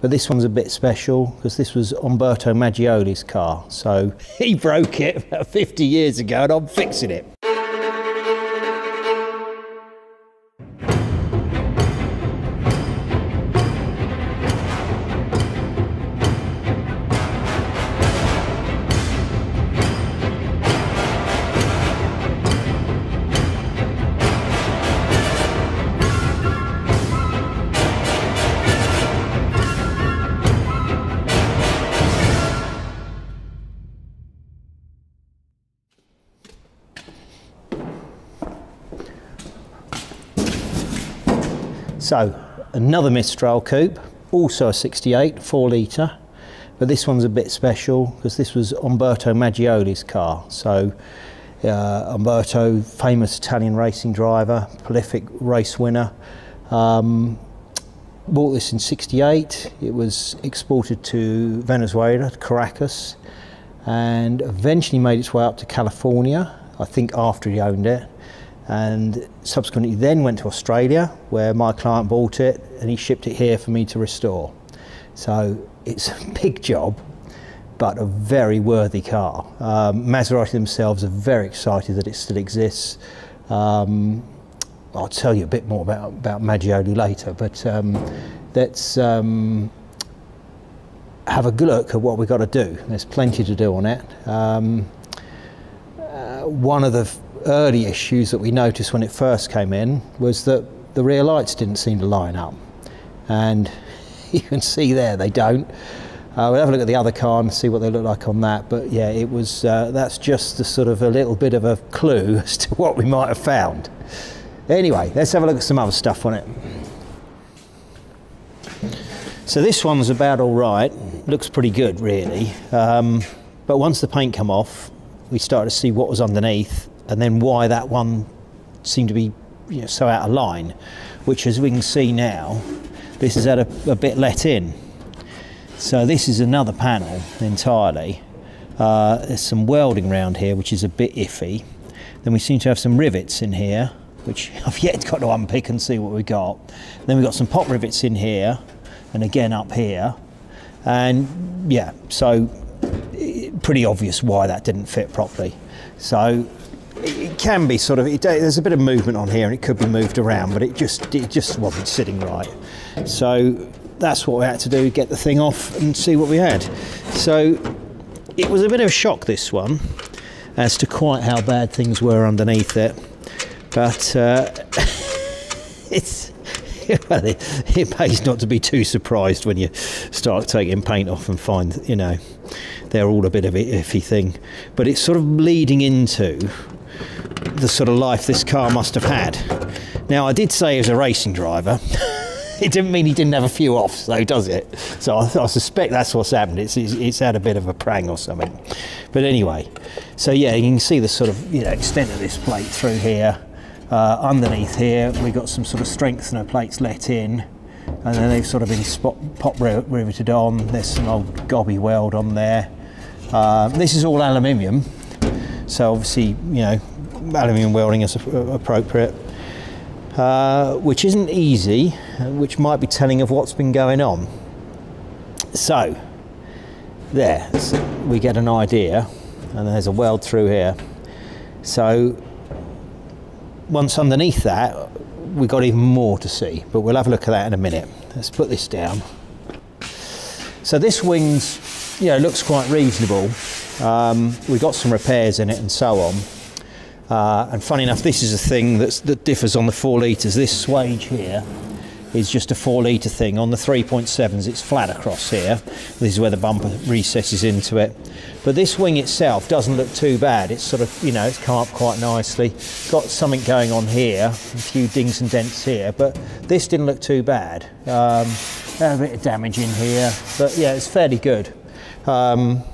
But this one's a bit special because this was Umberto Maggioli's car. So he broke it about 50 years ago and I'm fixing it. So, another Mistral coupe, also a 68, 4 litre, but this one's a bit special because this was Umberto Maggioli's car. So, Umberto, famous Italian racing driver, prolific race winner, bought this in 68. It was exported to Venezuela, to Caracas, and eventually made its way up to California, I think after he owned it. And subsequently then went to Australia where my client bought it and he shipped it here for me to restore. So it's a big job but a very worthy car. Maserati themselves are very excited that it still exists. I'll tell you a bit more about Maggioli later, but let's have a good look at what we've got to do. There's plenty to do on it. One of the early issues that we noticed when it first came in was that the rear lights didn't seem to line up, and you can see there they don't. We'll have a look at the other car and see what they look like on that, but yeah, it was that's just the sort of a little bit of a clue as to what we might have found. Anyway, let's have a look at some other stuff on it. So this one's about all right, looks pretty good really, but once the paint come off we started to see what was underneath and then why that one seemed to be, you know, so out of line, which as we can see now, this has had a bit let in. So this is another panel entirely. There's some welding around here which is a bit iffy. Then we seem to have some rivets in here, which I've yet got to unpick and see what we got. Then we've got some pop rivets in here, and again up here. And yeah, so pretty obvious why that didn't fit properly. So it can be sort of, there's a bit of movement on here and it could be moved around, but it just wasn't sitting right. So that's what we had to do, get the thing off and see what we had. So it was a bit of a shock, this one, as to quite how bad things were underneath it. But well, it pays not to be too surprised when you start taking paint off and find, you know, they're all a bit of an iffy thing. But it's sort of leading into the sort of life this car must have had. Now, I did say he was a racing driver. It didn't mean he didn't have a few off, though, does it? So I suspect that's what's happened. It's had a bit of a prang or something. But anyway, so yeah, you can see the sort of, you know, extent of this plate through here. Underneath here, we've got some sort of strengthener plates let in, and then they've sort of been pop riveted on. There's some old gobby weld on there. This is all aluminium, so obviously, you know, aluminium welding is appropriate, which isn't easy, which might be telling of what's been going on. So there, we get an idea, and there's a weld through here. So once underneath that, we've got even more to see, but we'll have a look at that in a minute. Let's put this down. So this wing's, you know, looks quite reasonable. We've got some repairs in it and so on. And funny enough, this is a thing that differs on the 4 litres. This swage here is just a 4 litre thing. On the 3.7s, it's flat across here. This is where the bumper recesses into it. But this wing itself doesn't look too bad. It's sort of, you know, it's come up quite nicely. Got something going on here, a few dings and dents here, but this didn't look too bad. A bit of damage in here, but yeah, it's fairly good. But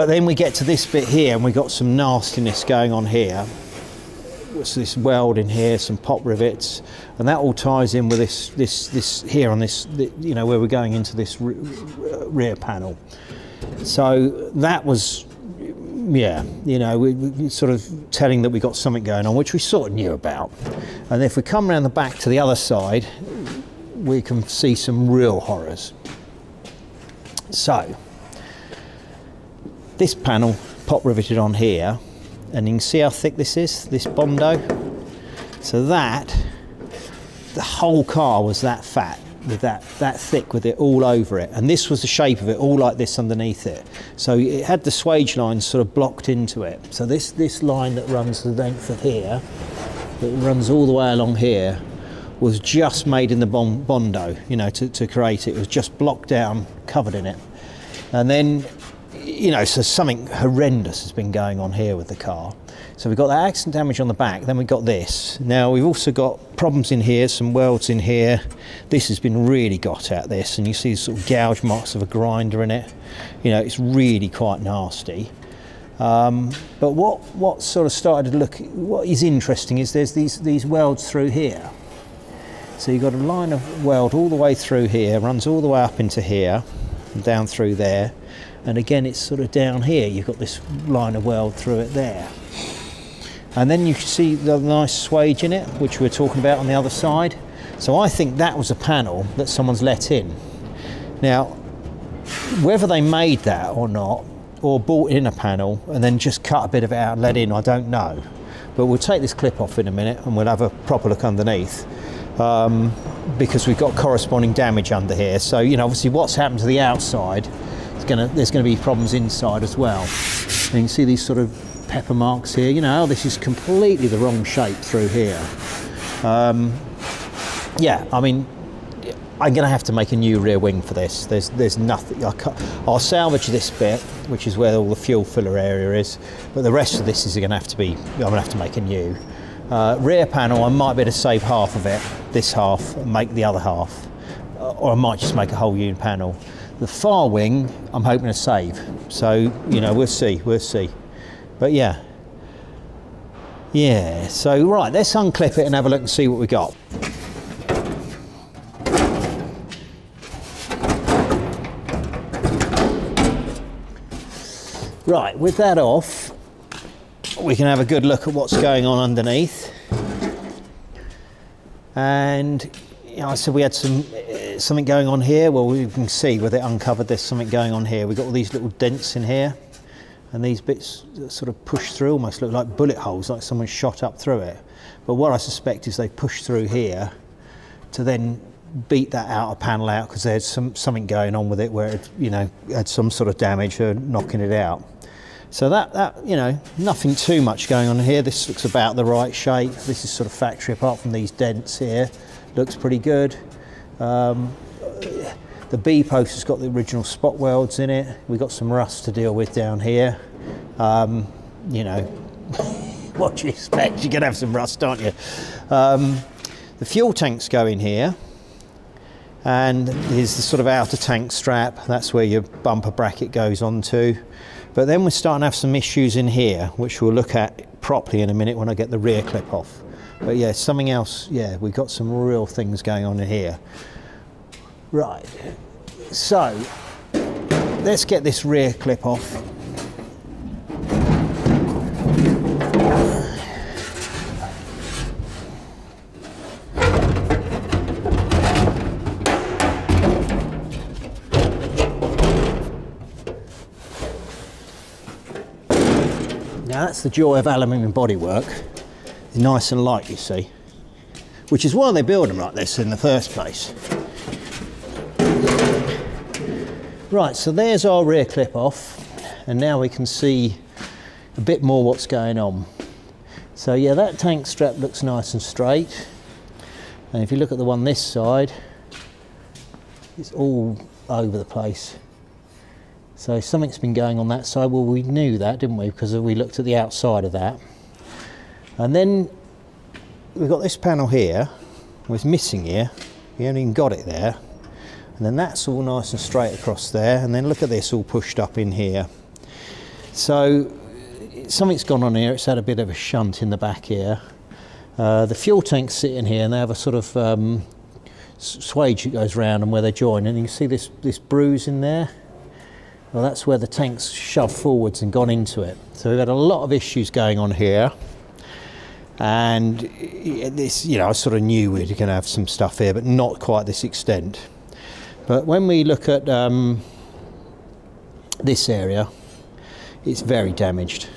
then we get to this bit here and we got some nastiness going on here. So this weld in here, some pop rivets, and that all ties in with this here on this, you know, where we're going into this rear panel. So that was, yeah, you know, we sort of telling that we got something going on, which we sort of knew about. And if we come around the back to the other side, we can see some real horrors. So this panel pop riveted on here, and you can see how thick this is, this Bondo. So that, the whole car was that fat, with that thick, with it all over it, and this was the shape of it, all like this underneath it. So it had the swage lines sort of blocked into it. So this line that runs the length of here, that runs all the way along here, was just made in the Bondo, you know, to create it. It was just blocked down, covered in it. And then, you know, so something horrendous has been going on here with the car. So we've got that accident damage on the back, then we've got this. Now we've also got problems in here, some welds in here. This has been really got at this, and you see sort of gouge marks of a grinder in it. You know, it's really quite nasty. But what sort of started to look, what is interesting is there's these welds through here. So you've got a line of weld all the way through here, runs all the way up into here, and down through there. And again, it's sort of down here, you've got this line of weld through it there. And then you see the nice swage in it, which we were talking about on the other side. So I think that was a panel that someone's let in. Now, whether they made that or not, or bought in a panel and then just cut a bit of it out and let in, I don't know. But we'll take this clip off in a minute and we'll have a proper look underneath. Because we've got corresponding damage under here. So, you know, obviously what's happened to the outside, there's going to be problems inside as well. And you can see these sort of pepper marks here. You know, this is completely the wrong shape through here. Yeah, I mean, I'm going to have to make a new rear wing for this. There's nothing. I'll salvage this bit, which is where all the fuel filler area is, but the rest of this is going to have to be, I'm going to have to make a new. Rear panel, I might be able to save half of it, this half, and make the other half. Or I might just make a whole new panel. The far wing, I'm hoping to save. So, you know, we'll see. But yeah. Yeah, so right, let's unclip it and have a look and see what we got. Right, with that off, we can have a good look at what's going on underneath. And you know, I said we had something going on here. Well, we can see with it uncovered, there's something going on here. We've got all these little dents in here, and these bits that sort of push through, almost look like bullet holes, like someone shot up through it. But what I suspect is they pushed through here to then beat that outer panel out, because there's something going on with it where it, you know, had some sort of damage or knocking it out. So that you know, nothing too much going on here. This looks about the right shape. This is sort of factory, apart from these dents here. Looks pretty good. The B post has got the original spot welds in it. We've got some rust to deal with down here. You know, what do you expect? You're gonna have some rust, aren't you? The fuel tanks go in here, and here's the sort of outer tank strap. That's where your bumper bracket goes onto. But then we're starting to have some issues in here, which we'll look at properly in a minute when I get the rear clip off. But yeah, something else, yeah, we've got some real things going on in here. Right, so let's get this rear clip off. Now that's the joy of aluminium bodywork. It's nice and light, you see, which is why they build them like this in the first place. Right, so there's our rear clip off, and now we can see a bit more what's going on. So yeah, that tank strap looks nice and straight, and if you look at the one this side, it's all over the place. So something's been going on that side. Well, we knew that, didn't we? Because we looked at the outside of that. And then we've got this panel here, was missing here. We haven't even got it there. And then that's all nice and straight across there. And then look at this all pushed up in here. So something's gone on here. It's had a bit of a shunt in the back here. The fuel tanks sit in here, and they have a sort of swage that goes round and where they join. And you can see this bruise in there. Well, that's where the tank's shoved forwards and gone into it. So we've had a lot of issues going on here. And this, you know, I sort of knew we were going to have some stuff here, but not quite this extent. But when we look at this area, it's very damaged.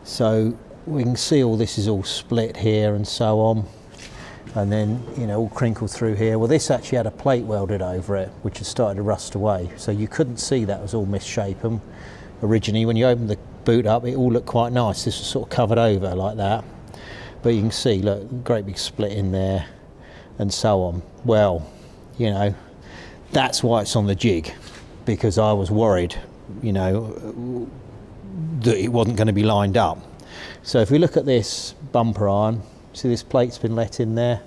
So we can see all this is all split here and so on, and then, you know, all crinkled through here. Well, this actually had a plate welded over it, which has started to rust away. So you couldn't see that was all misshapen originally. When you opened the boot up, it all looked quite nice. This was sort of covered over like that, but you can see, look, great big split in there and so on. Well, you know, that's why it's on the jig, because I was worried, you know, that it wasn't going to be lined up. So if we look at this bumper iron, see this plate's been let in there?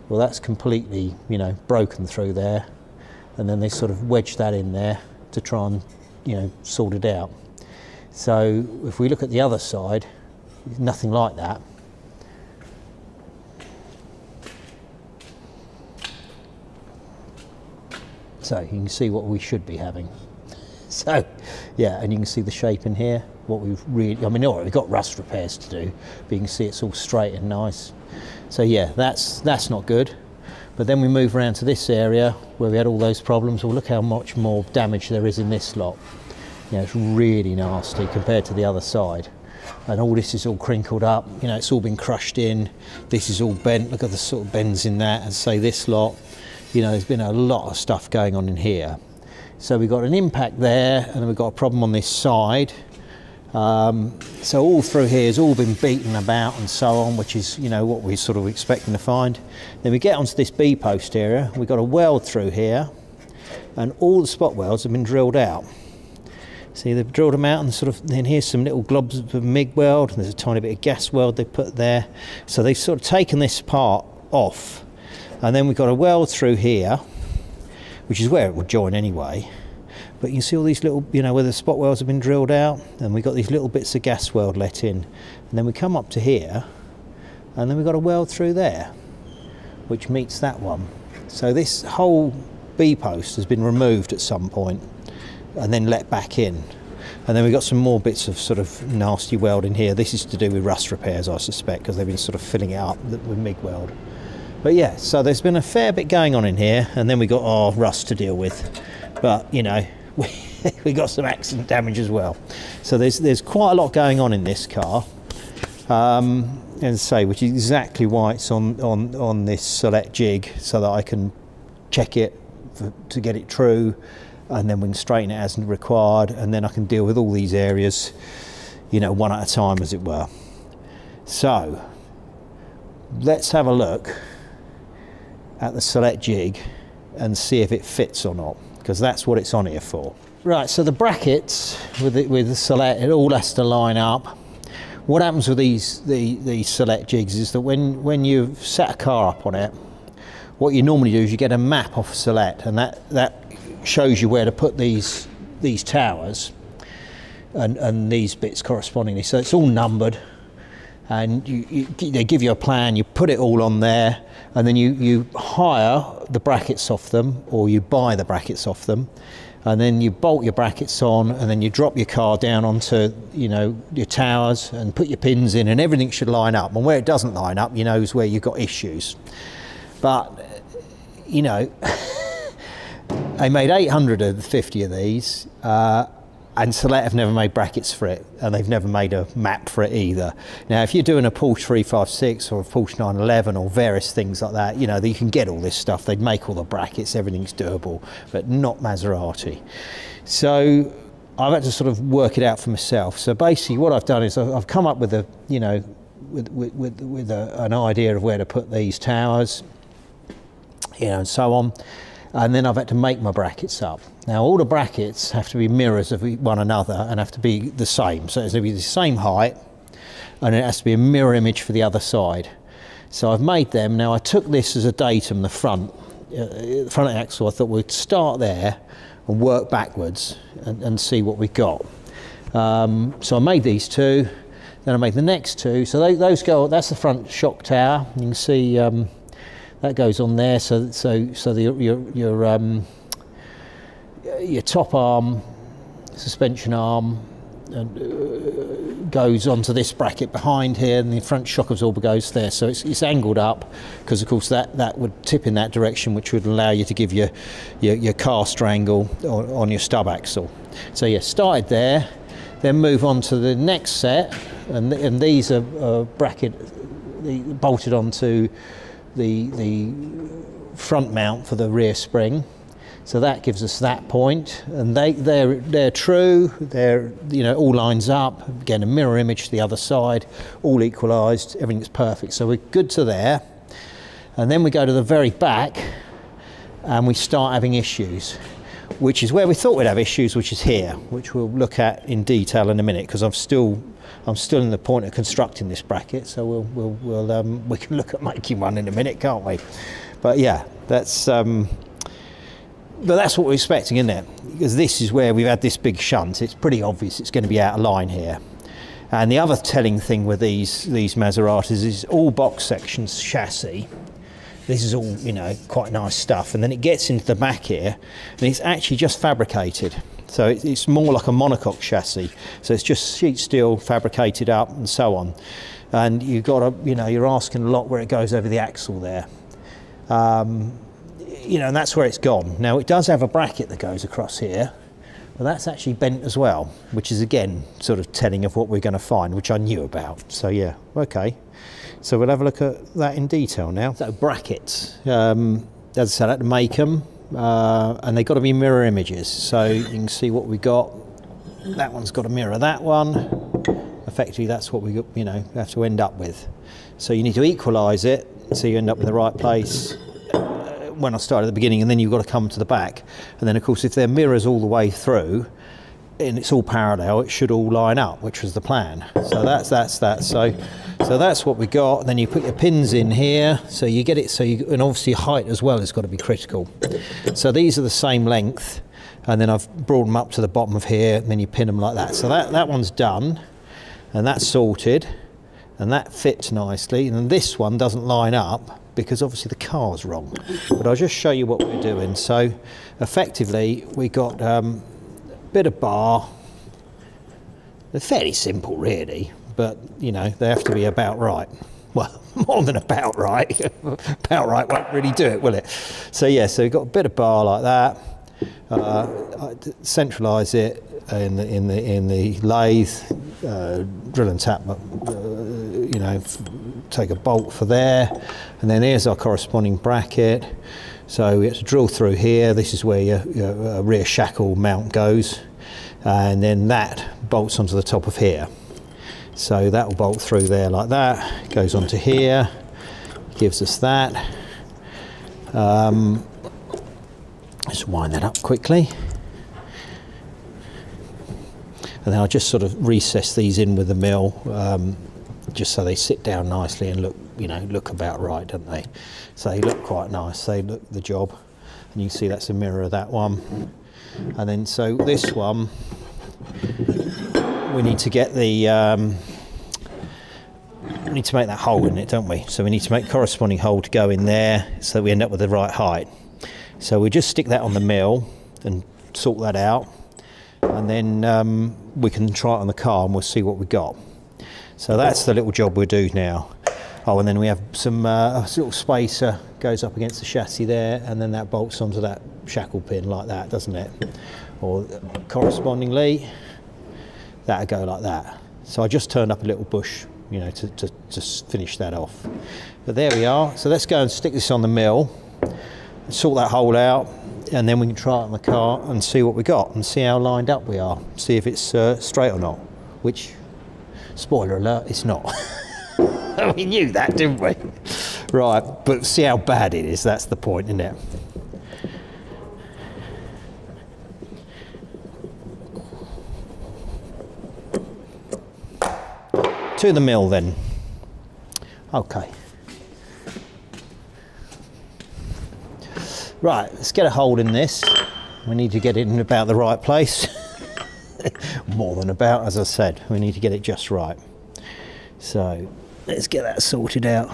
Well, that's completely, you know, broken through there, and then they sort of wedged that in there to try and, you know, sort it out. So if we look at the other side, nothing like that. So you can see what we should be having. So yeah, and you can see the shape in here, what we've really, I mean, all right, we've got rust repairs to do, but you can see it's all straight and nice. So yeah, that's not good. But then we move around to this area where we had all those problems. Well, look how much more damage there is in this lot. You know, it's really nasty compared to the other side. And all this is all crinkled up, you know, it's all been crushed in. This is all bent, look at the sort of bends in that. And say this lot, you know, there's been a lot of stuff going on in here. So we've got an impact there, and then we've got a problem on this side. So all through here has all been beaten about and so on, which is, you know, what we're sort of expecting to find. Then we get onto this B-post area, we've got a weld through here, and all the spot welds have been drilled out. See, they've drilled them out, and sort of, then here's some little globs of MIG weld, and there's a tiny bit of gas weld they put there. So they've sort of taken this part off, and then we've got a weld through here, which is where it would join anyway. But you can see all these little, you know, where the spot welds have been drilled out, and we've got these little bits of gas weld let in. And then we come up to here, and then we've got a weld through there, which meets that one. So this whole B-post has been removed at some point, and then let back in. And then we've got some more bits of sort of nasty weld in here. This is to do with rust repairs, I suspect, because they've been sort of filling it up with MIG weld. But yeah, so there's been a fair bit going on in here, and then we got our rust to deal with. But, you know, we got some accident damage as well. So there's quite a lot going on in this car. And say, which is exactly why it's on this select jig, so that I can check it to get it true, and then we can straighten it as required, and then I can deal with all these areas, you know, one at a time, as it were. So let's have a look at the select jig and see if it fits or not, because that's what it's on here for. Right, so the brackets with the select, it all has to line up. What happens with these select jigs is that when you've set a car up on it, what you normally do is you get a map off a select, and that shows you where to put these towers and these bits correspondingly. So it's all numbered, and they give you a plan, you put it all on there, and then you hire the brackets off them, or you buy the brackets off them, and then you bolt your brackets on, and then you drop your car down onto, you know, your towers and put your pins in, and everything should line up. And where it doesn't line up, you know, is where you've got issues. But, you know, I made 850 of these, and Select have never made brackets for it, and they've never made a map for it either. Now, if you're doing a Porsche 356 or a Porsche 911 or various things like that, you know, you can get all this stuff. They'd make all the brackets, everything's doable, but not Maserati. So I've had to sort of work it out for myself. So basically what I've done is I've come up with a, you know, with an idea of where to put these towers, you know, and so on. And then I've had to make my brackets up. Now all the brackets have to be mirrors of one another and have to be the same. So it has to be the same height, and it has to be a mirror image for the other side. So I've made them. Now I took this as a datum, the front axle. I thought we'd start there and work backwards and see what we got. So I made these two, then I made the next two. So those go, that's the front shock tower. You can see that goes on there, so your top arm, suspension arm, goes onto this bracket behind here, and the front shock absorber goes there. So it's angled up because, of course, that would tip in that direction, which would allow you to give your caster angle on your stub axle. So yeah, started there, then move on to the next set, and these are bolted onto the front mount for the rear spring. So that gives us that point, and they're true. They're, you know, all lines up. Again, a mirror image to the other side, all equalised. Everything's perfect. So we're good to there, and then we go to the very back, and we start having issues, which is where we thought we'd have issues, which is here, which we'll look at in detail in a minute, because I'm still in the point of constructing this bracket. So we can look at making one in a minute, can't we? But yeah, that's. But that's what we're expecting, isn't it? Because this is where we've had this big shunt. It's pretty obvious it's going to be out of line here. And the other telling thing with these Maseratis is all box sections chassis. This is all, you know, quite nice stuff. And then it gets into the back here, and it's actually just fabricated. So it's more like a monocoque chassis. So it's just sheet steel fabricated up and so on. And you've got to, you know, you're asking a lot where it goes over the axle there. You know, and that's where it's gone. Now it does have a bracket that goes across here, but that's actually bent as well, which is again sort of telling of what we're going to find, which I knew about. So yeah, okay. So we'll have a look at that in detail now. So brackets, as I said, I had to make them, and they've got to be mirror images. So you can see what we got. That one's got to mirror that one. Effectively, that's what we, you know, have to end up with. So you need to equalise it so you end up in the right place when I started at the beginning, and then you've got to come to the back. And then, of course, if they're mirrors all the way through and it's all parallel, it should all line up, which was the plan. So that's that. So that's what we got. Then you put your pins in here, so you get it. So and obviously height as well has got to be critical. So these are the same length, and then I've brought them up to the bottom of here, and then you pin them like that. So that one's done, and that's sorted, and that fits nicely. And this one doesn't line up, because obviously the car's wrong. But I'll just show you what we're doing. So effectively we got a bit of bar. They're fairly simple really, but you know, they have to be about right. Well, more than about right. About right won't really do it, will it? So yeah, so we've got a bit of bar like that. Centralise it in the lathe, drill and tap, you know, take a bolt for there, and then here's our corresponding bracket. So we have to drill through here. This is where your rear shackle mount goes, and then that bolts onto the top of here. So that will bolt through there like that, goes onto here, gives us that. Let's wind that up quickly. And then I'll just sort of recess these in with the mill, just so they sit down nicely and look, you know, look about right, don't they? So they look quite nice, they look the job. And you can see that's a mirror of that one. And then so this one, we need to get the, we need to make that hole in it, don't we? So we need to make corresponding hole to go in there so that we end up with the right height. So we just stick that on the mill and sort that out, and then we can try it on the car and we'll see what we got. So that's the little job we'll do now. Oh, and then we have some a little spacer goes up against the chassis there, and then that bolts onto that shackle pin like that, doesn't it? Or correspondingly, that'll go like that. So I just turned up a little bush, you know, to finish that off. But there we are. So let's go and stick this on the mill, sort that hole out, and then we can try it on the car and see what we got and see how lined up we are, see if it's straight or not, which, spoiler alert, it's not. We knew that, didn't we? Right, but see how bad it is, that's the point, isn't it? To the mill then. Okay. Right, let's get a hold in this. We need to get it in about the right place. More than about, as I said, we need to get it just right. So let's get that sorted out.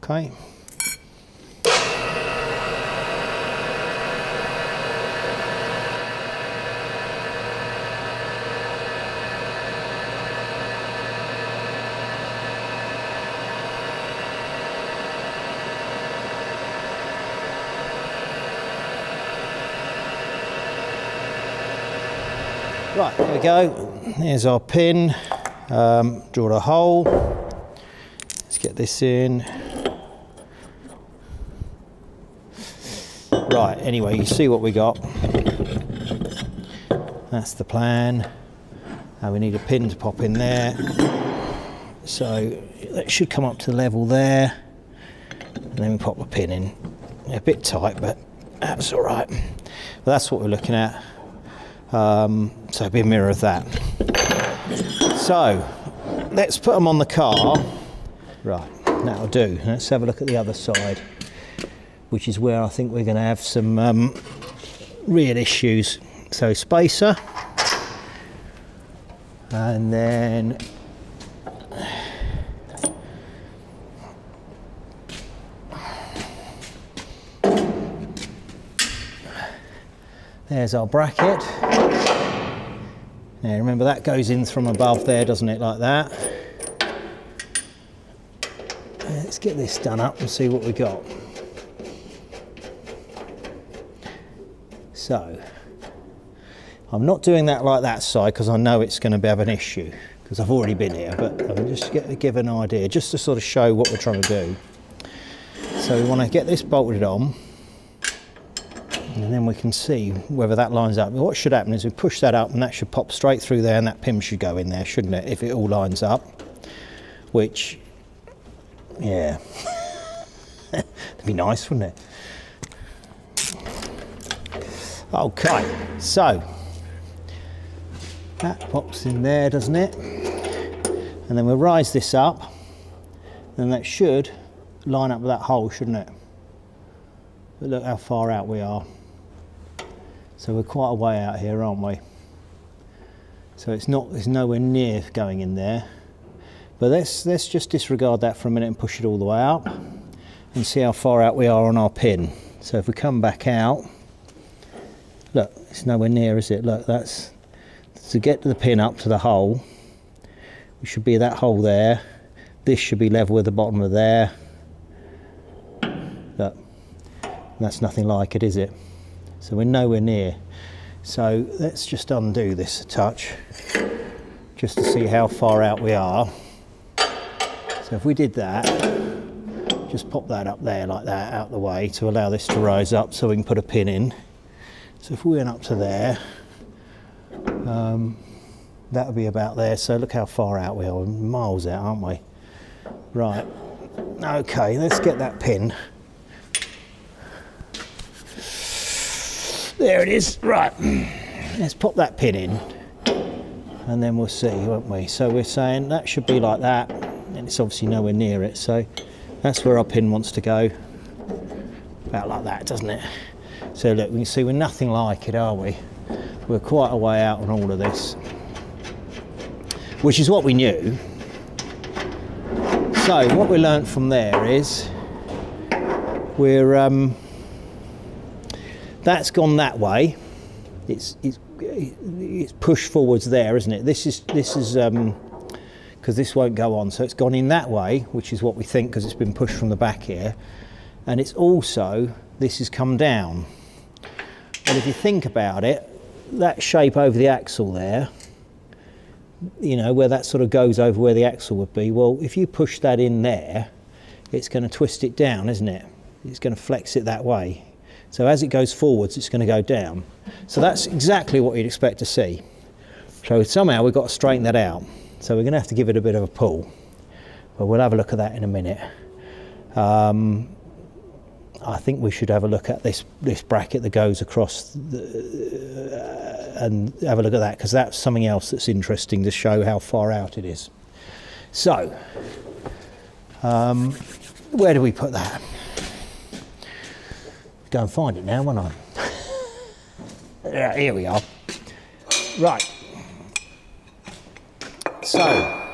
Okay. Right, there we go. There's our pin. Draw a hole. Let's get this in. Right, anyway, you see what we got. That's the plan. Now we need a pin to pop in there. So that should come up to the level there. And then we pop the pin in. A bit tight, but that's all right. But that's what we're looking at. So it'll be a mirror of that. So let's put them on the car. Right, that'll do. Let's have a look at the other side, which is where I think we're going to have some real issues. So spacer, and then there's our bracket. Now remember that goes in from above there, doesn't it, like that? Let's get this done up and see what we got. So, I'm not doing that like that side because I know it's going to have an issue because I've already been here, but I'm just to give an idea, just to sort of show what we're trying to do. So we want to get this bolted on, and then we can see whether that lines up. What should happen is we push that up and that should pop straight through there, and that pin should go in there, shouldn't it, if it all lines up, which, yeah, that'd be nice, wouldn't it? Okay, so that pops in there, doesn't it? And then we'll rise this up, and that should line up with that hole, shouldn't it? But look how far out we are. So we're quite a way out here, aren't we? So it's nowhere near going in there. But let's just disregard that for a minute and push it all the way up and see how far out we are on our pin. So if we come back out, look, it's nowhere near, is it? Look, that's to get the pin up to the hole. We should be that hole there. This should be level with the bottom of there. Look, that's nothing like it, is it? So we're nowhere near. So let's just undo this a touch, just to see how far out we are. So if we did that, just pop that up there like that, out the way, to allow this to rise up so we can put a pin in. So if we went up to there, that would be about there. So look how far out we are. We're miles out, aren't we? Right, okay, let's get that pin. There it is. Right, let's pop that pin in and then we'll see, won't we? So we're saying that should be like that, and it's obviously nowhere near it, so that's where our pin wants to go, about like that, doesn't it? So look, we can see we're nothing like it, are we? We're quite a way out on all of this, which is what we knew. So what we learnt from there is we're that's gone that way. It's pushed forwards there, isn't it? This is because this won't go on, so it's gone in that way, which is what we think because it's been pushed from the back here, and it's also, this has come down. And if you think about it, that shape over the axle there, you know, where that sort of goes over where the axle would be, well, if you push that in there, it's going to twist it down, isn't it? It's going to flex it that way. So as it goes forwards, it's going to go down. So that's exactly what you'd expect to see. So somehow we've got to straighten that out. So we're going to have to give it a bit of a pull. But we'll have a look at that in a minute. I think we should have a look at this bracket that goes across and have a look at that, because that's something else that's interesting to show how far out it is. So, where do we put that? Go and find it now, won't I? Yeah, here we are. Right. So,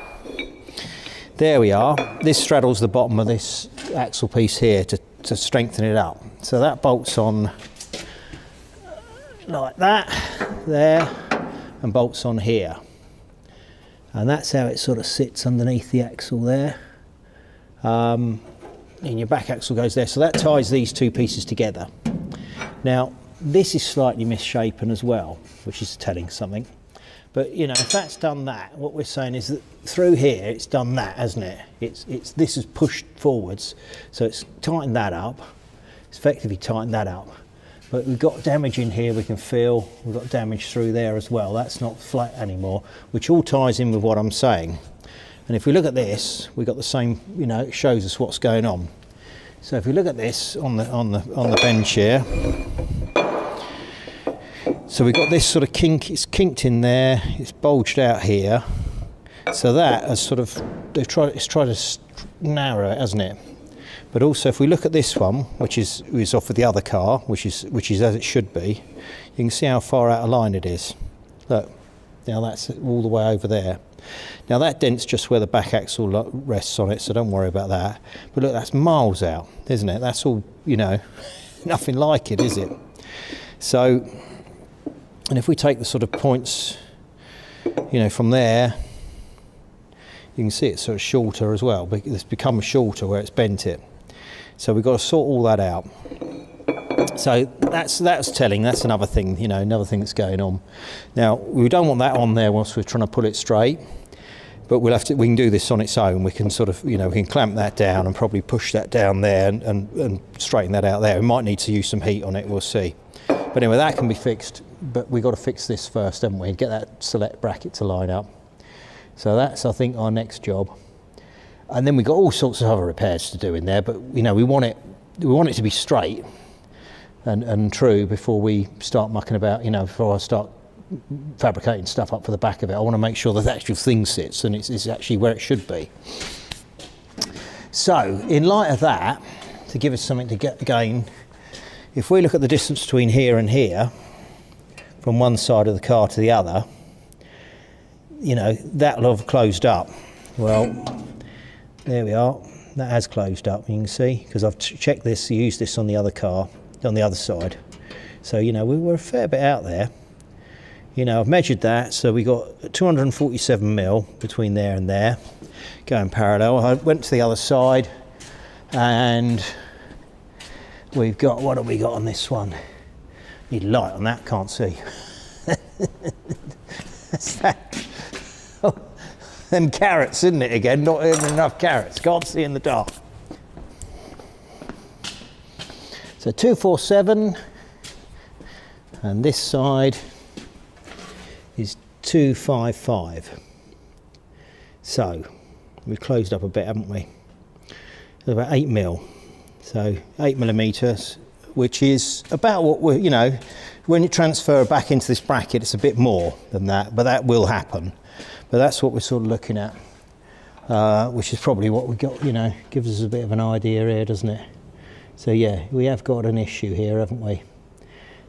there we are. This straddles the bottom of this axle piece here to strengthen it up. So that bolts on like that, there, and bolts on here. And that's how it sort of sits underneath the axle there. And your back axle goes there. So that ties these two pieces together. Now, this is slightly misshapen as well, which is telling something. But you know, if that's done that, what we're saying is that through here it's done that, hasn't it? This is pushed forwards, so it's tightened that up. It's effectively tightened that up. But we've got damage in here we can feel. We've got damage through there as well. That's not flat anymore, which all ties in with what I'm saying. And if we look at this, we've got the same, you know, it shows us what's going on. So if we look at this on the bench here, so we've got this sort of kink, it's kinked in there, it's bulged out here. So that has sort of, it's tried to narrow it, hasn't it? But also if we look at this one, which is off of the other car, which is as it should be, you can see how far out of line it is. Look, now that's all the way over there. Now that dent's just where the back axle rests on it, so don't worry about that. But look, that's miles out, isn't it? That's all, you know, nothing like it, is it? So, and if we take the sort of points, you know, from there, you can see it's sort of shorter as well. But it's become shorter where it's bent it. So we've got to sort all that out. So that's telling. That's another thing, you know, another thing that's going on. Now we don't want that on there whilst we're trying to pull it straight. But we can do this on its own. We can sort of, you know, we can clamp that down and probably push that down there and straighten that out there. We might need to use some heat on it. We'll see. But anyway, that can be fixed. But we've got to fix this first, haven't we? Get that select bracket to line up. So that's, I think, our next job. And then we've got all sorts of other repairs to do in there. But you know, we want it to be straight and true before we start mucking about. You know, before I start fabricating stuff up for the back of it, I want to make sure that the actual thing sits and it's actually where it should be. So, in light of that, to give us something to get again, if we look at the distance between here and here, from one side of the car to the other, you know, that'll have closed up. Well, there we are. That has closed up, you can see, because I've checked this, used this on the other car, on the other side. So, you know, we were a fair bit out there. You know, I've measured that, so we got 247 mil between there and there, going parallel. I went to the other side, and we've got, what have we got on this one? Need light on that, can't see. That's that. Oh, them carrots, isn't it, again? Not even enough carrots, can't see in the dark. So 247, and this side is 255. So we've closed up a bit, haven't we? About 8 mil. So 8 millimeters, which is about what we're, you know, when you transfer back into this bracket, it's a bit more than that, but that will happen. But that's what we're sort of looking at, which is probably what we got, you know, gives us a bit of an idea here, doesn't it? So yeah, we have got an issue here, haven't we?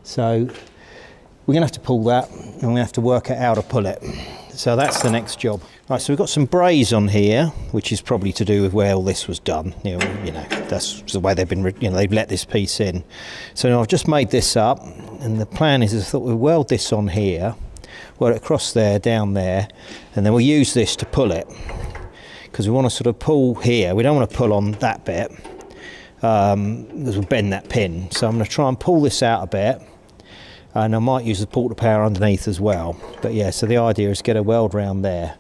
So we're going to have to pull that, and we're going to have to work out how to pull it. So that's the next job. Right, so we've got some braze on here, which is probably to do with where all this was done. You know, that's the way they've been, you know, they've let this piece in. So I've just made this up, and the plan is I thought we'll weld this on here, weld it across there, down there, and then we'll use this to pull it. Because we want to sort of pull here. We don't want to pull on that bit, because we'll bend that pin. So I'm going to try and pull this out a bit. And I might use the porta power underneath as well. But yeah, so the idea is get a weld round there.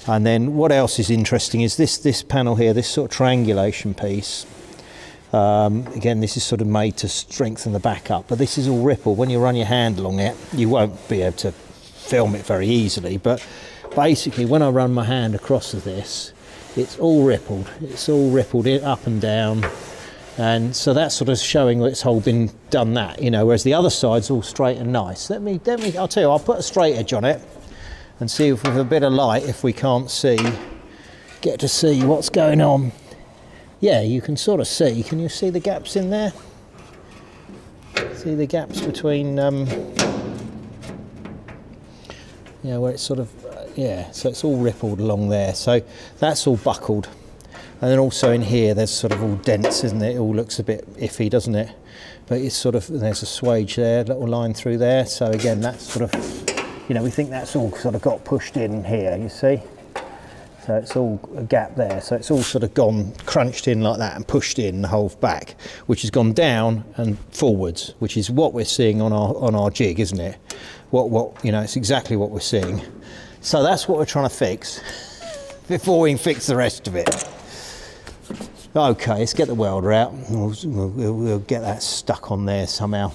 And then what else is interesting is this panel here, this sort of triangulation piece. Again, this is sort of made to strengthen the back up, but this is all rippled. When you run your hand along it, you won't be able to film it very easily. But basically, when I run my hand across this, it's all rippled. It's all rippled up and down. And so that's sort of showing that it's whole been done that, you know, whereas the other side's all straight and nice. Let me, I'll tell you, I'll put a straight edge on it and see if with a bit of light, if we can't see, get to see what's going on. Yeah, you can sort of see, can you see the gaps in there? See the gaps between, yeah, where it's sort of, yeah, so it's all rippled along there. So that's all buckled. And then also in here, there's sort of all dents, isn't it? It all looks a bit iffy, doesn't it? But it's sort of, there's a swage there, little line through there. So again, that's sort of, you know, we think that's all sort of got pushed in here, you see? So it's all a gap there. So it's all sort of gone, crunched in like that and pushed in the whole back, which has gone down and forwards, which is what we're seeing on our jig, isn't it? What, you know, it's exactly what we're seeing. So that's what we're trying to fix before we can fix the rest of it. Okay, let's get the welder out. We'll get that stuck on there somehow.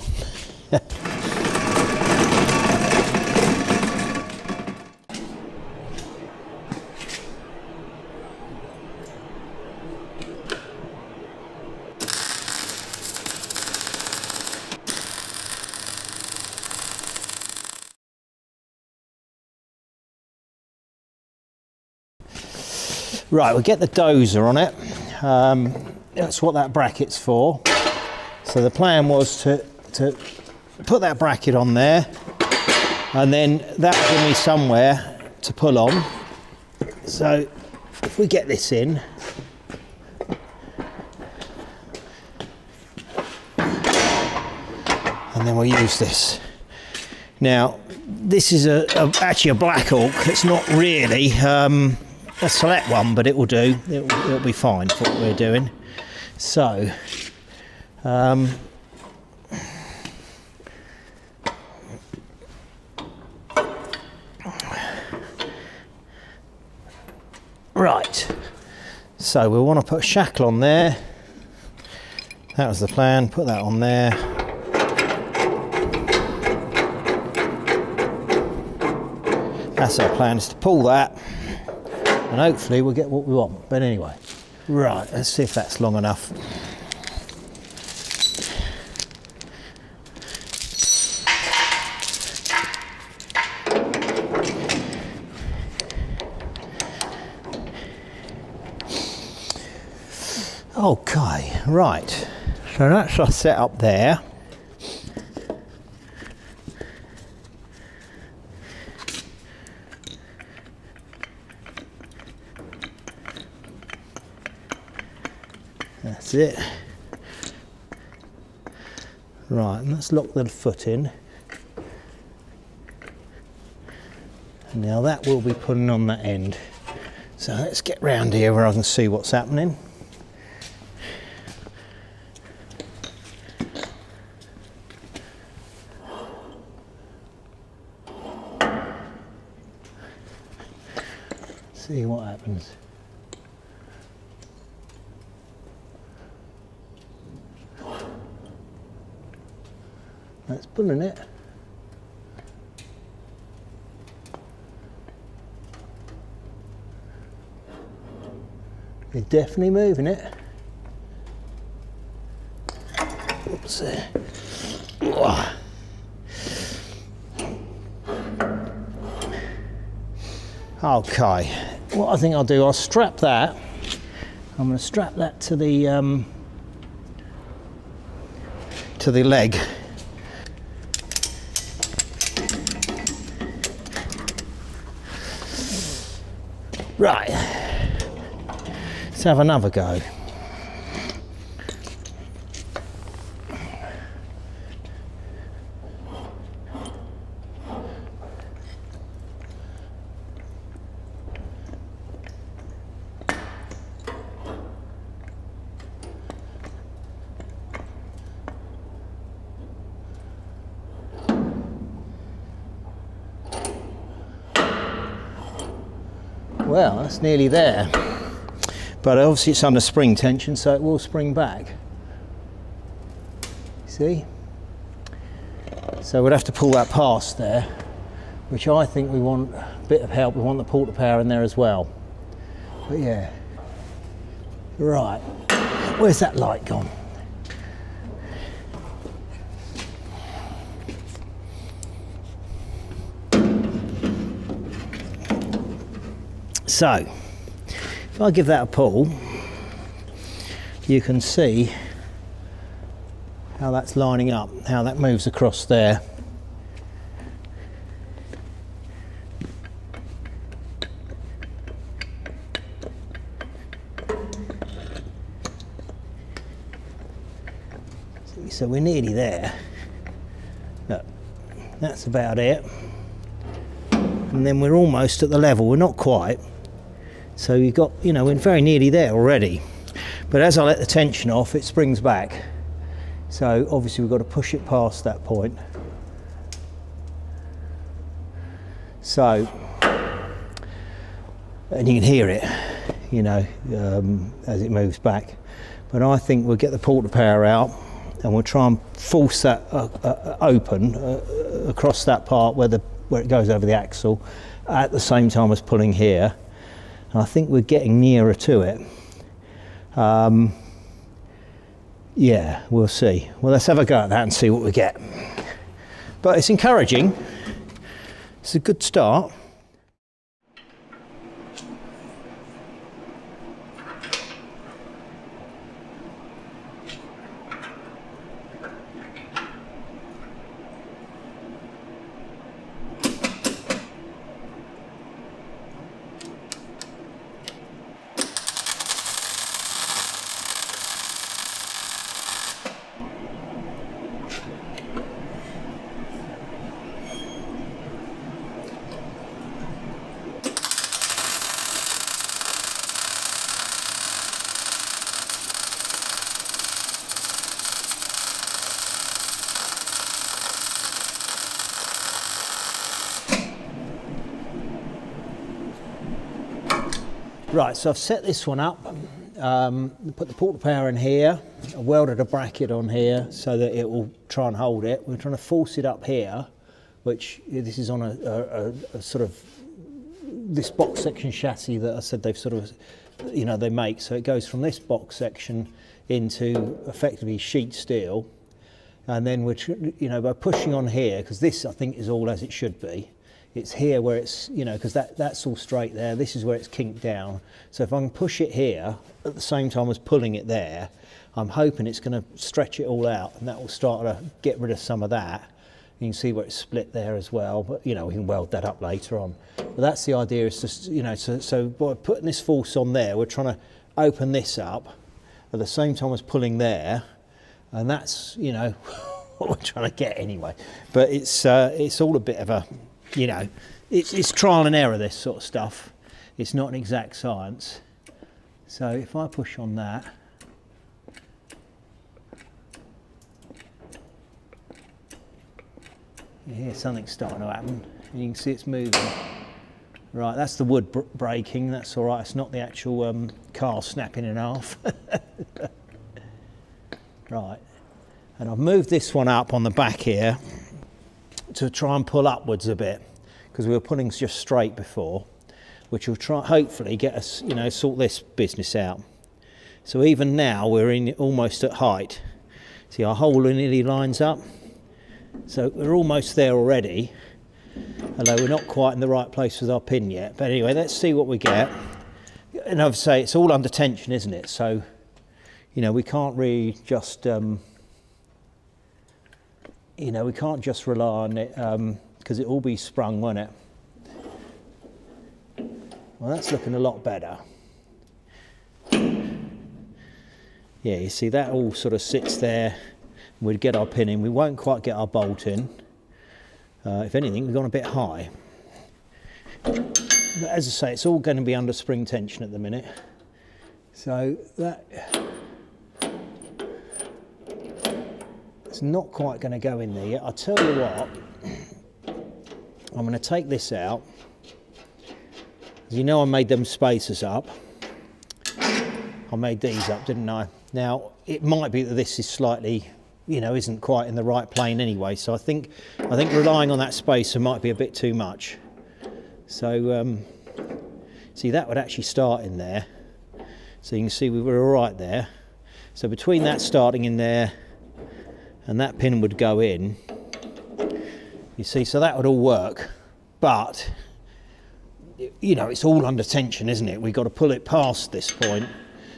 Right, we'll get the dozer on it. That's what that bracket's for. So the plan was to put that bracket on there, and then that will give me somewhere to pull on. So if we get this in, and then we'll use this. Now, this is actually a Black Hawk. It's not really a select one, but it will do. It'll be fine for what we're doing. So, right. So we want to put a shackle on there. That was the plan. Put that on there. That's our plan, is to pull that, and hopefully we'll get what we want. But anyway, right, let's see if that's long enough. Okay, right, so that's our setup there. That's it. Right, and let's lock the foot in. And now that will be putting on that end. So let's get round here where I can see what's happening. See what happens. That's pulling it. It's definitely moving it. Oops. Okay, what I think I'll do, I'll strap that. I'm going to strap that to the leg. Right, let's have another go. Well, that's nearly there, but obviously it's under spring tension, so it will spring back. See? So we'd have to pull that past there, which I think we want a bit of help. We want the porta power in there as well. But yeah. Right. Where's that light gone? So, if I give that a pull, you can see how that's lining up, how that moves across there. So we're nearly there. Look, that's about it. And then we're almost at the level, we're not quite. So you've got, you know, we're very nearly there already. But as I let the tension off, it springs back. So obviously we've got to push it past that point. So, and you can hear it, you know, as it moves back. But I think we'll get the porta power out and we'll try and force that open across that part where it goes over the axle at the same time as pulling here. And I think we're getting nearer to it. Yeah, we'll see. Well, let's have a go at that and see what we get. But it's encouraging. It's a good start. Right, so I've set this one up, put the porta power in here, I welded a bracket on here so that it will try and hold it. We're trying to force it up here, which this is on a sort of, this box section chassis that I said they've sort of, you know, they make. So it goes from this box section into effectively sheet steel. And then we're, you know, by pushing on here, because this I think is all as it should be. It's here where it's, you know, because that's all straight there. This is where it's kinked down. So if I can push it here at the same time as pulling it there, I'm hoping it's going to stretch it all out and that will start to get rid of some of that. You can see where it's split there as well, but you know, we can weld that up later on. But that's the idea, is just, you know, so by putting this force on there, we're trying to open this up at the same time as pulling there, and that's, you know, what we're trying to get anyway. But it's all a bit of a, you know, it's trial and error, this sort of stuff. It's not an exact science. So if I push on that, you hear something starting to happen, and you can see it's moving. Right, that's the wood breaking, that's all right. It's not the actual car snapping in half. Right, and I've moved this one up on the back here to try and pull upwards a bit, because we were pulling just straight before, which will try, hopefully get us, you know, sort this business out. So even now we're in almost at height. See, our hole nearly lines up, so we're almost there already, although we're not quite in the right place with our pin yet. But anyway, let's see what we get. And I'd say it's all under tension, isn't it? So, you know, we can't really just you know, we can't just rely on it, because it will be sprung, won't it? Well, that's looking a lot better. Yeah, you see that all sort of sits there. We'd get our pin in. We won't quite get our bolt in. If anything, we've gone a bit high. But as I say, it's all going to be under spring tension at the minute. So that, it's not quite going to go in there yet. I'll tell you what, I'm going to take this out. As you know, I made them spacers up. I made these up, didn't I? Now, it might be that this is slightly, you know, isn't quite in the right plane anyway. So I think relying on that spacer might be a bit too much. So, see, that would actually start in there. So you can see we were all right there. So between that starting in there and that pin would go in, you see, so that would all work. But, you know, it's all under tension, isn't it? We've got to pull it past this point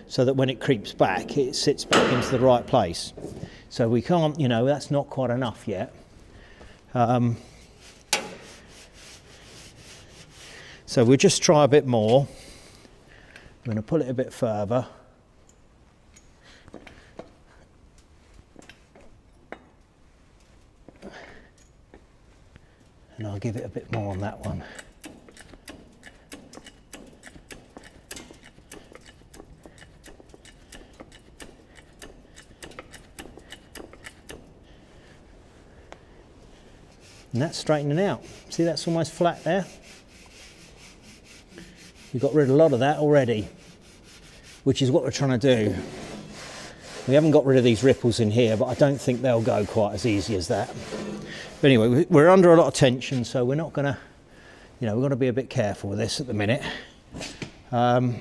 so that when it creeps back, it sits back into the right place. So we can't, you know, that's not quite enough yet. So we'll just try a bit more. I'm going to pull it a bit further. and I'll give it a bit more on that one. And that's straightening out. See, that's almost flat there. We've got rid of a lot of that already, which is what we're trying to do. We haven't got rid of these ripples in here, but I don't think they'll go quite as easy as that. But anyway, we're under a lot of tension, so we're not gonna, you know, we've got to be a bit careful with this at the minute. So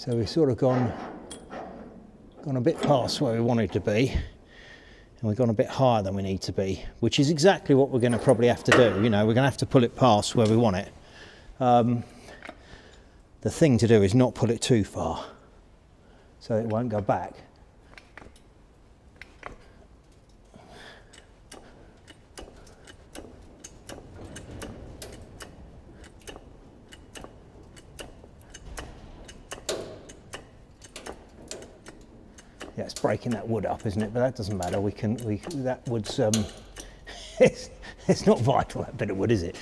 we've sort of gone a bit past where we wanted to be. And we've gone a bit higher than we need to be, which is exactly what we're going to probably have to do. You know, we're going to have to pull it past where we want it. The thing to do is not pull it too far, so it won't go back. Yeah, it's breaking that wood up, isn't it? But that doesn't matter. That wood's it's not vital, that bit of wood, is it?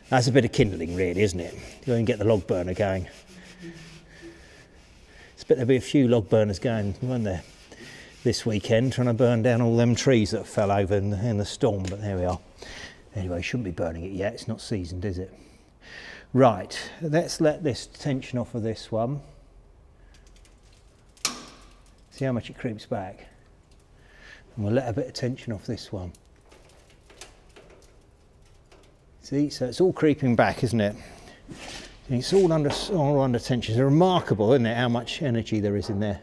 That's a bit of kindling, really, isn't it? You go and get the log burner going. I bet there'll be a few log burners going, weren't there, this weekend, trying to burn down all them trees that fell over in the storm. But there we are. Anyway, shouldn't be burning it yet. It's not seasoned, is it? Right. Let's let this tension off of this one. See how much it creeps back. And we'll let a bit of tension off this one. See, so it's all creeping back, isn't it? It's all under tension. It's remarkable, isn't it, how much energy there is in there.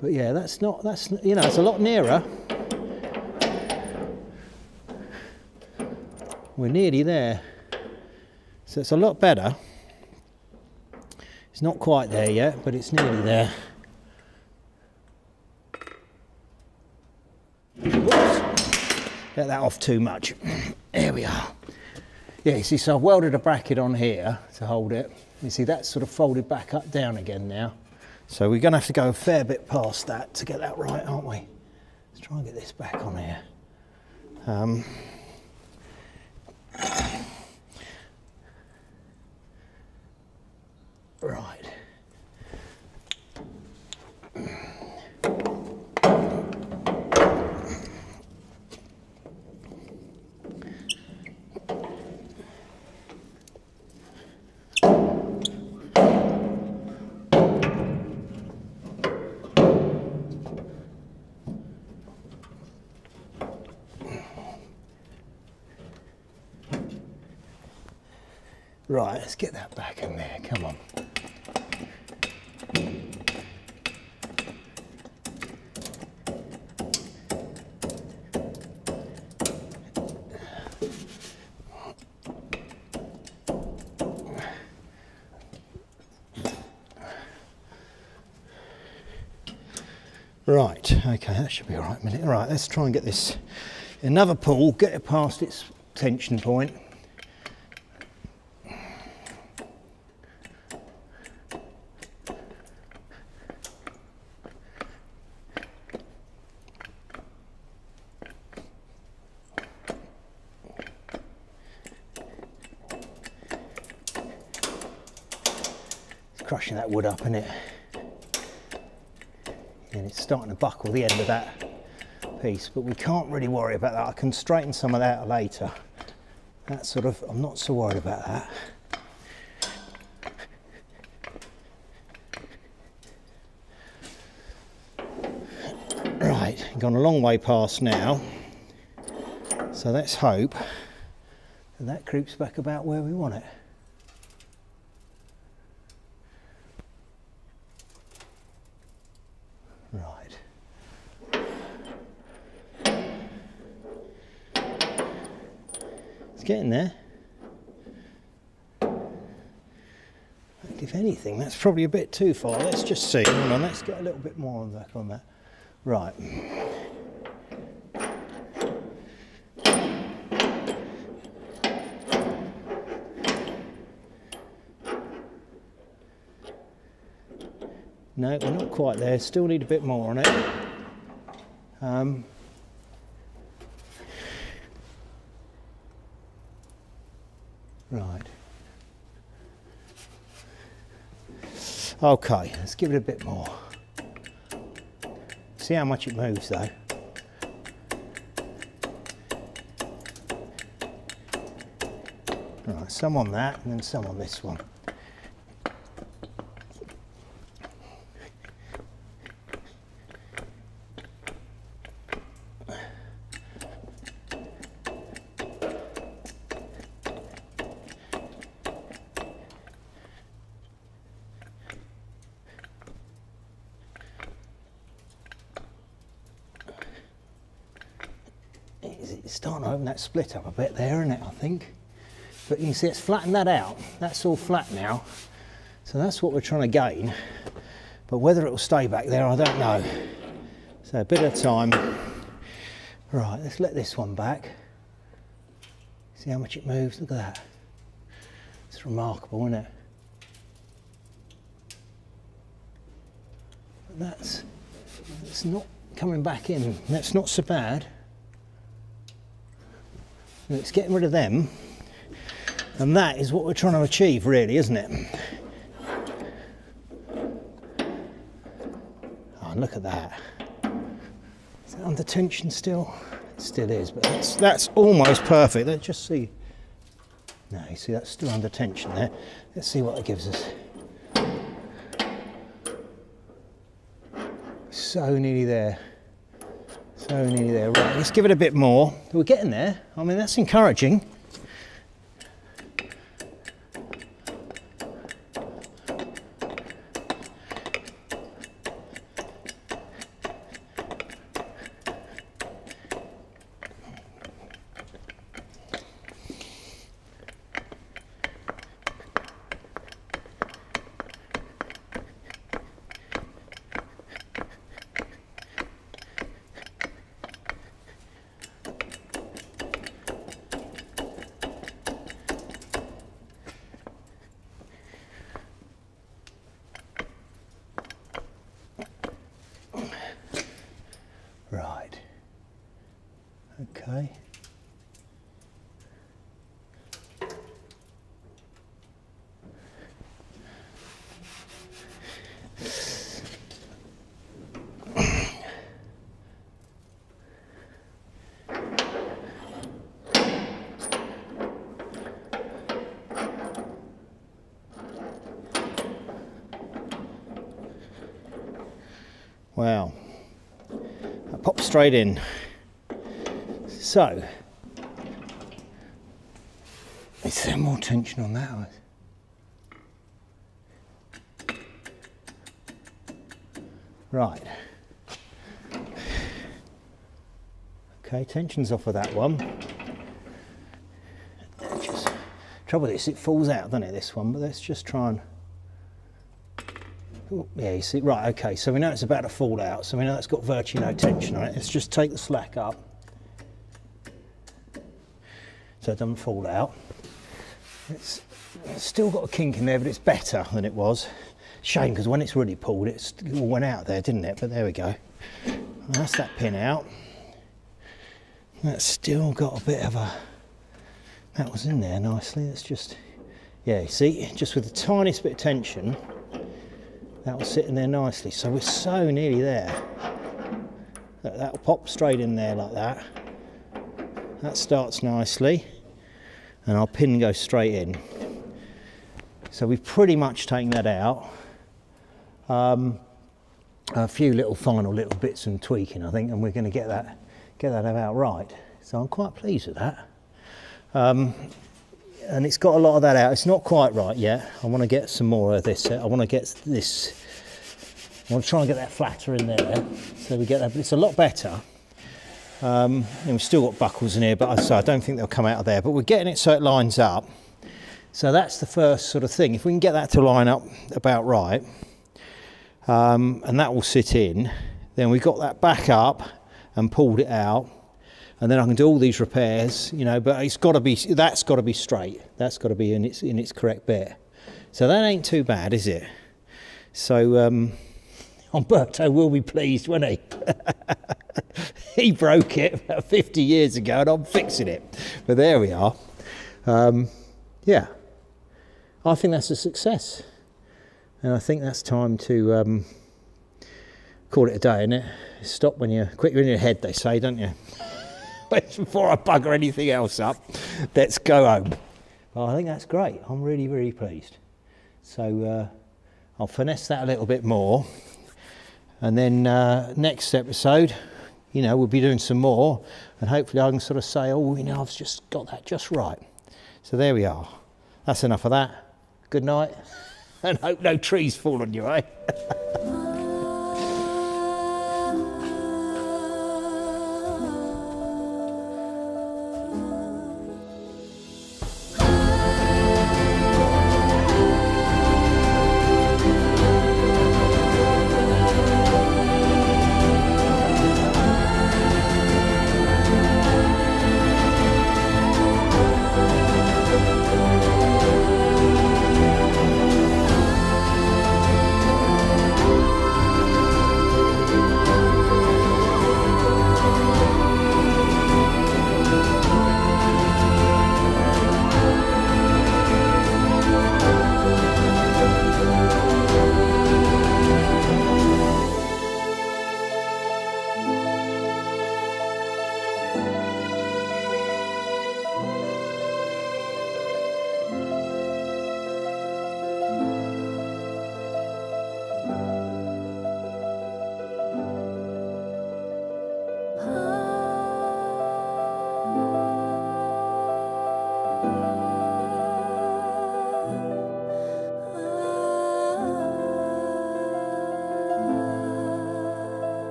But yeah, that's you know, it's a lot nearer. We're nearly there. So it's a lot better. It's not quite there yet, but it's nearly there. Let that off too much. There we are. Yeah, you see, so I've welded a bracket on here to hold it. You see, that's sort of folded back up down again now. So we're going to have to go a fair bit past that to get that right, aren't we? Let's try and get this back on here. Right. Right, let's get that back in there, come on. Right, okay, that should be all right a minute. Right, let's try and get this, another pull, get it past its tension point. Crushing that wood up, isn't it? And it's starting to buckle the end of that piece, but we can't really worry about that. I can straighten some of that later. That sort of, I'm not so worried about that. Right, gone a long way past now. So let's hope that that creeps back about where we want it. Right. It's getting there. If anything, that's probably a bit too far. Let's just see. Hold on, let's get a little bit more on that. Right. No, we're not quite there. Still need a bit more on it. Right. Okay, let's give it a bit more. See how much it moves though. Right, some on that and then some on this one. It's starting to open that split up a bit there, isn't it, I think? But you can see it's flattened that out. That's all flat now. So that's what we're trying to gain. But whether it will stay back there, I don't know. So a bit of time. Right, let's let this one back. See how much it moves? Look at that. It's remarkable, isn't it? But that's not coming back in. That's not so bad. It's getting rid of them, and that is what we're trying to achieve, really, isn't it? Oh, look at that. Is that under tension still? It still is, but that's almost perfect. Let's just see. No, you see, that's still under tension there. Let's see what it gives us. So nearly there. So nearly there. Right, let's give it a bit more. We're getting there. I mean, that's encouraging. Right. Okay. Wow. That popped straight in. So, is there more tension on that? Right. Okay, tension's off of that one. Trouble is, it falls out, doesn't it, this one? But let's just try and... Oh, yeah, you see, right, okay, so we know it's about to fall out, so we know it's got virtually no tension on it. Let's just take the slack up so it doesn't fall out. It's still got a kink in there, but it's better than it was. Shame, because when it's really pulled, it all went out there, didn't it? But there we go. That's that pin out. That's still got a bit of a... That was in there nicely. Let's just... Yeah, see, just with the tiniest bit of tension, that was sitting there nicely. So we're so nearly there. That'll pop straight in there like that. That starts nicely, and our pin goes straight in. So we've pretty much taken that out. A few little final little bits and tweaking, I think, and we're going to get that about right. So I'm quite pleased with that. And it's got a lot of that out. It's not quite right yet. I want to get some more of this. I want to get this. I want to try and get that flatter in there, so we get that. But it's a lot better. And we've still got buckles in here, but I don't think they'll come out of there. But we're getting it so it lines up. So that's the first sort of thing. If we can get that to line up about right, and that will sit in, then we got that back up and pulled it out. And then I can do all these repairs, you know, but it's got to be, that's got to be straight. That's got to be in its correct bit. So that ain't too bad, is it? So Umberto will be pleased, won't he? He broke it about 50 years ago and I'm fixing it. But there we are. yeah, I think that's a success. And I think that's time to call it a day, innit? Stop when you're quicker in your head, they say, don't you? Before I bugger anything else up, let's go home. Well, I think that's great. I'm really, really pleased. So I'll finesse that a little bit more. And then next episode, you know, we'll be doing some more. And hopefully I can sort of say, oh, you know, I've just got that just right. So there we are. That's enough of that. Good night. And hope no trees fall on you, eh?